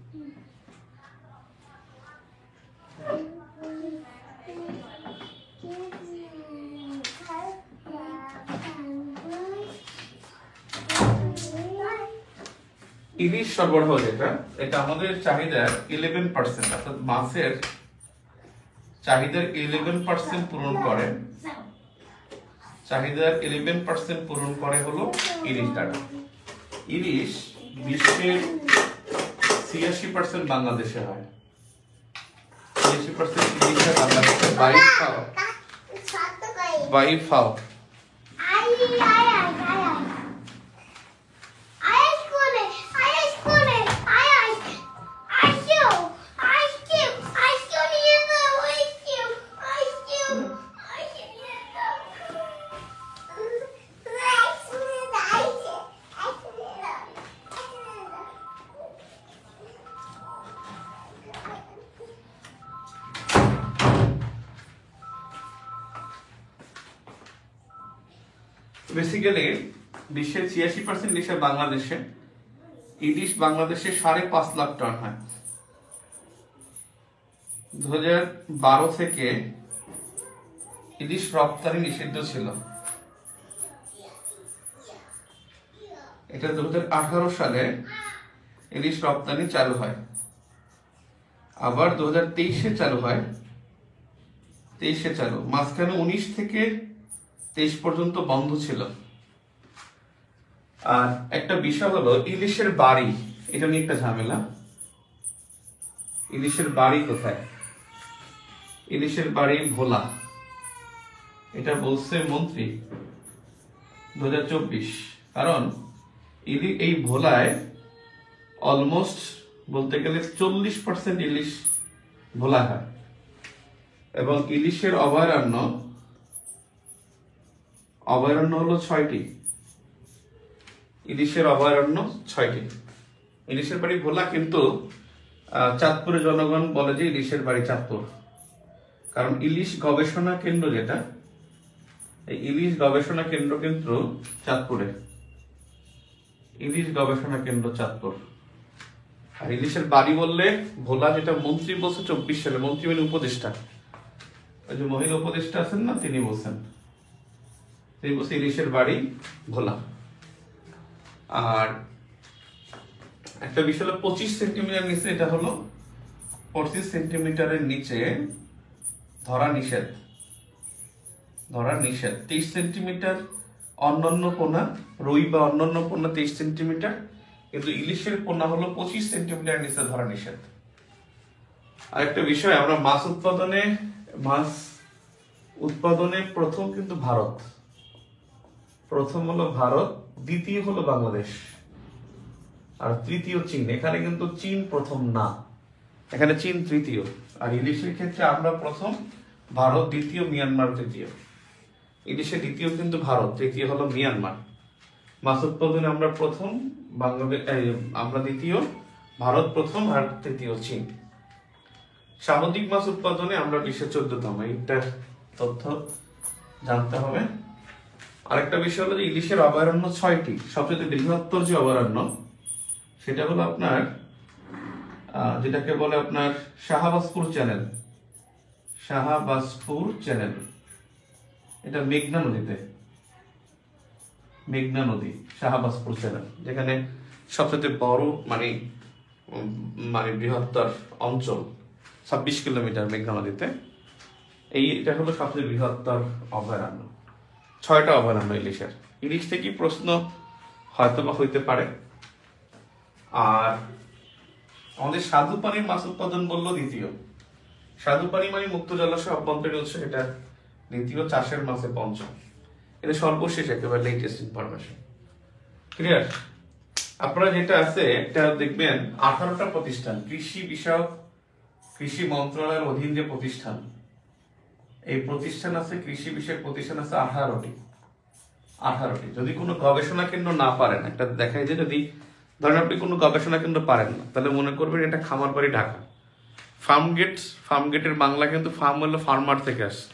ইলিশ সরবরাহ যেটা, এটা আমাদের চাহিদার 11%, অর্থাৎ মাছের চাহিদার 11% পূরণ করে। চাহিদার 11% পূরণ করে হলো ইলিশ দ্বারা। ইলিশ বিশ্বের 86% বাংলাদেশে হয়। 86% ইলিশ হয় বাংলাদেশে, বাই ফাও। বেসিক্যালি বিশ্বের 86% ইলিশ বাংলাদেশে। ইলিশ বাংলাদেশে 5.5 লাখ টন হয়। 2012 থেকে ইলিশ রপ্তানি নিষিদ্ধ ছিল। এটা 2018 সালে ইলিশ রপ্তানি চালু হয়, আবার 2023-এ চালু হয়। 23-এ চালু, মাঝখানে 19 থেকে 23 পর্যন্ত বন্ধ ছিল। আর একটা বিষয় হলো ইলিশের বাড়ি, এটা নিয়ে একটা ঝামেলা। ইলিশের বাড়ি কোথায়? ইলিশের বাড়ি ভোলা, এটা বলছে মন্ত্রী 2024। কারণ এই ভোলায় অলমোস্ট বলতে গেলে 40% ইলিশ ভোলা হয়, এবং ইলিশের অভয়ারণ্য হলো 6টি। ইলিশের অভয়ারণ্য 6টি। ইলিশের বাড়ি ভোলা, কিন্তু চাঁদপুরের জনগণ বলে যে ইলিশের বাড়ি চাঁদপুর। কারণ ইলিশ গবেষণা কেন্দ্র যেটা, এই ইলিশ গবেষণা কেন্দ্র কিন্তু চাঁদপুরে। ইলিশ গবেষণা কেন্দ্র চাঁদপুর। আর ইলিশের বাড়ি বললে ভোলা, যেটা মন্ত্রী বলছে 24 সালে। মন্ত্রী মানে উপদেষ্টা, ওই যে মহিলা উপদেষ্টা আছেন না, তিনি বলছেন, তিনি বলছে ইলিশের বাড়ি ভোলা। আর একটা বিষয় হলো 25 সেন্টিমিটার নিচে, এটা হলো 25 সেন্টিমিটারের নিচে ধরা নিষেধ। 23 সেন্টিমিটার অন্যান্য পোনা, রুই বা অন্যান্য পোনা 23 সেন্টিমিটার, কিন্তু ইলিশের পোনা হলো 25 সেন্টিমিটার নিচে ধরা নিষেধ। আর একটা বিষয়, আমরা মাছ উৎপাদনে প্রথম কিন্তু ভারত। প্রথম হলো ভারত, দ্বিতীয় হলো বাংলাদেশ, আর তৃতীয় চীন। এখানে কিন্তু চীন প্রথম না, এখানে চীন তৃতীয়। আর ইলিশের ক্ষেত্রে আমরা প্রথম, ভারত দ্বিতীয়, মিয়ানমার তৃতীয়। ইলিশের দ্বিতীয় কিন্তু ভারত, তৃতীয় হলো মিয়ানমার। মাছ উৎপাদনে আমরা প্রথম, বাংলাদেশ আমরা দ্বিতীয়, ভারত প্রথম, আর তৃতীয় চীন। সামুদ্রিক মাছ উৎপাদনে আমরা বিশ্বের 14তম, এইটা তথ্য জানতে হবে। আরেকটা বিষয় হলো যে ইলিশের অভয়ারণ্য 6টি। সবচেয়ে বৃহত্তর যে অভয়ারণ্য, সেটা হলো আপনার যেটাকে বলে আপনার শাহবাজপুর চ্যানেল। শাহবাজপুর চ্যানেল, এটা মেঘনা নদীতে, মেঘনা নদী, শাহবাজপুর চ্যানেল, যেখানে সবচেয়ে বড় মানে বৃহত্তর অঞ্চল 26 কিলোমিটার মেঘনা নদীতে। এইটা হলো সবচেয়ে বৃহত্তর অভয়ারণ্য। 6টা অভয়ারণ্য ইলিশের। ইলিশ থেকে প্রশ্ন হয়তো বা হইতে পারে। আর আমাদের স্বাদু পানির মাছ উৎপাদন বললো দ্বিতীয়। স্বাদু পানি মানে মুক্ত জলাশয় অভ্যন্তরীণ উৎস, এটা দ্বিতীয়। চাষের মাছে পঞ্চম। এটা সর্বশেষ একেবারে লেটেস্ট ইনফরমেশন। ক্লিয়ার? আপনারা যেটা আছে একটা দেখবেন 18টা প্রতিষ্ঠান কৃষি বিষয়ক, কৃষি মন্ত্রণালয়ের অধীন যে প্রতিষ্ঠান, এই প্রতিষ্ঠান আছে, কৃষি বিষয়ক প্রতিষ্ঠান আছে 18টি। যদি কোনো গবেষণা কেন্দ্র না পারেন, একটা দেখাই যে যদি ধরেন আপনি কোনো গবেষণা কেন্দ্র পারেন না, তাহলে মনে করবেন এটা খামারবাড়ি ঢাকা। ফার্মগেটের বাংলা কিন্তু ফার্ম হলো ফার্মার থেকে আসে,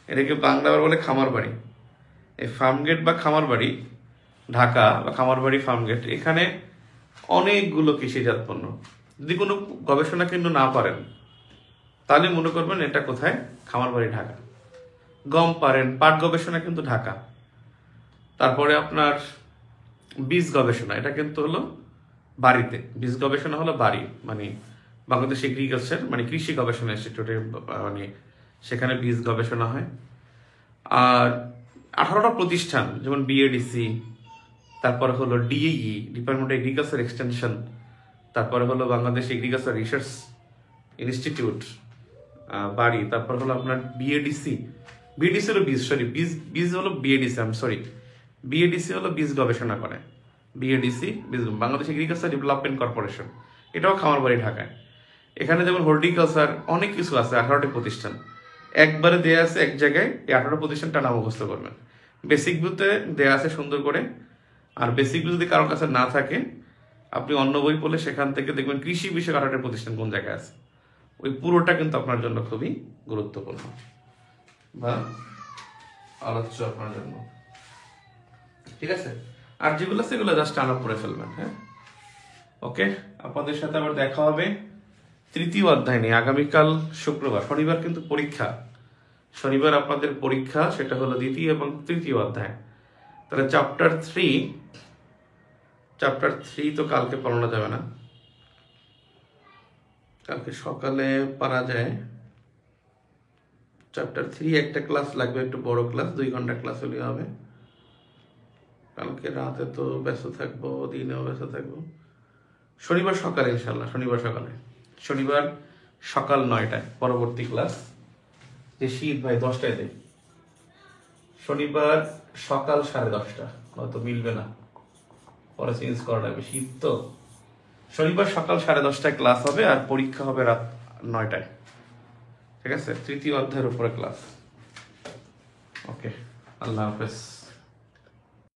এটাকে বাংলা আবার বলে খামার বাড়ি। এই ফার্মগেট বা খামার বাড়ি ঢাকা বা খামার বাড়ি ফার্মগেট, এখানে অনেকগুলো কৃষিজাত পণ্য। যদি কোনো গবেষণা কেন্দ্র না পারেন, তাহলে মনে করবেন এটা কোথায়? খামার বাড়ি ঢাকা। গম পারেন, পাট গবেষণা কিন্তু ঢাকা। তারপরে আপনার বীজ গবেষণা, এটা কিন্তু হলো বাড়িতে। বীজ গবেষণা হলো বাড়ি, মানে বাংলাদেশ এগ্রিকালচার মানে কৃষি গবেষণা ইনস্টিটিউটে, মানে সেখানে বীজ গবেষণা হয়। আর 18টা প্রতিষ্ঠান যেমন বিএডিসি, তারপরে হলো ডিএই ডিপার্টমেন্ট অফ এগ্রিকালচার এক্সটেনশন, তারপরে হলো বাংলাদেশ এগ্রিকালচার রিসার্চ ইনস্টিটিউট বাড়ি, তারপর হলো আপনার বিএডিসি হলো বীজ হলো বিএডিসি হলো বীজ গবেষণা করে। BADC Bangladesh agriculture development corporation, এটাও খামার বাড়ি ঢাকায়। এখানে যেমন হর্টিকালচার অনেক কিছু আছে। 18টি প্রতিষ্ঠান একবারে দেয়া আছে এক জায়গায়। এই 18টা প্রতিষ্ঠানটা নাম মুখস্থ করবেন। বেসিক ভিউতে দেয়া আছে সুন্দর করে। আর বেসিক ভিউ যদি কারোর কাছে না থাকে, আপনি অন্য বই পড়লে সেখান থেকে দেখবেন কৃষি বিষয়ক 18টা প্রতিষ্ঠান কোন জায়গায় আছে। ওই পুরোটা কিন্তু আপনার জন্য খুবই গুরুত্বপূর্ণ বা আলোচ্য আপনার জন্য। ঠিক আছে? আর যেগুলো আছে সেগুলো জাস্ট আলাপ করে ফেলবেন। হ্যাঁ, ওকে। আপনাদের সাথে আবার দেখা হবে 3য় অধ্যায় নিয়ে আগামীকাল শুক্রবার। শনিবার কিন্তু পরীক্ষা, শনিবার আপনাদের পরীক্ষা, সেটা হলো 2য় এবং 3য় অধ্যায়। তাহলে চ্যাপ্টার 3 তো কালকে পড়ানো যাবে না, কালকে সকালে পারা যায়। চ্যাপ্টার 3 একটা ক্লাস লাগবে, একটু বড় ক্লাস, 2 ঘন্টা ক্লাস হলে হবে। কালকে রাতে তো ব্যস্ত থাকবো, দিনেও ব্যস্ত থাকবো। শনিবার সকালে ইনশাল্লাহ, শনিবার সকাল 9টায় পরবর্তী ক্লাস। যে শীত ভাই 10টায় দেয়, শনিবার সকাল 10:30, হয়তো মিলবে না, পরে চেঞ্জ করা লাগবে, শীত তো। শনিবার সকাল 10:30টায় ক্লাস হবে আর পরীক্ষা হবে রাত 9টায়। ঠিক আছে? 3য় অধ্যায়ের উপরে ক্লাস। ওকে, আল্লাহ হাফেজ।